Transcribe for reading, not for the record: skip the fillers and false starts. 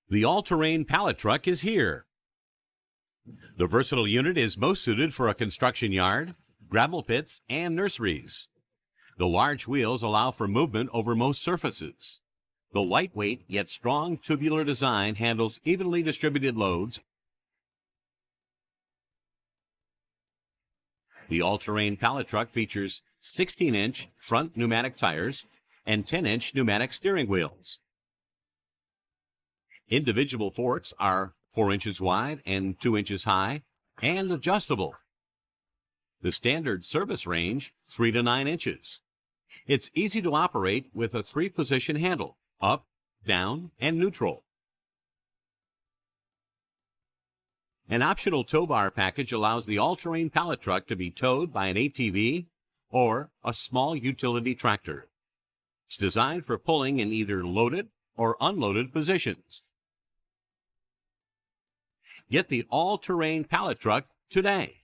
The all-terrain pallet truck is here. The versatile unit is most suited for a construction yard, gravel pits, and nurseries. The large wheels allow for movement over most surfaces. The lightweight yet strong tubular design handles evenly distributed loads. The all-terrain pallet truck features 16-inch front pneumatic tires and 10-inch pneumatic steering wheels. Individual forks are 4 inches wide and 2 inches high and adjustable. The standard service range 3 to 9 inches. It's easy to operate with a 3-position handle, up, down, and neutral. An optional tow bar package allows the all-terrain pallet truck to be towed by an ATV or a small utility tractor. It's designed for pulling in either loaded or unloaded positions. Get the all-terrain pallet truck today.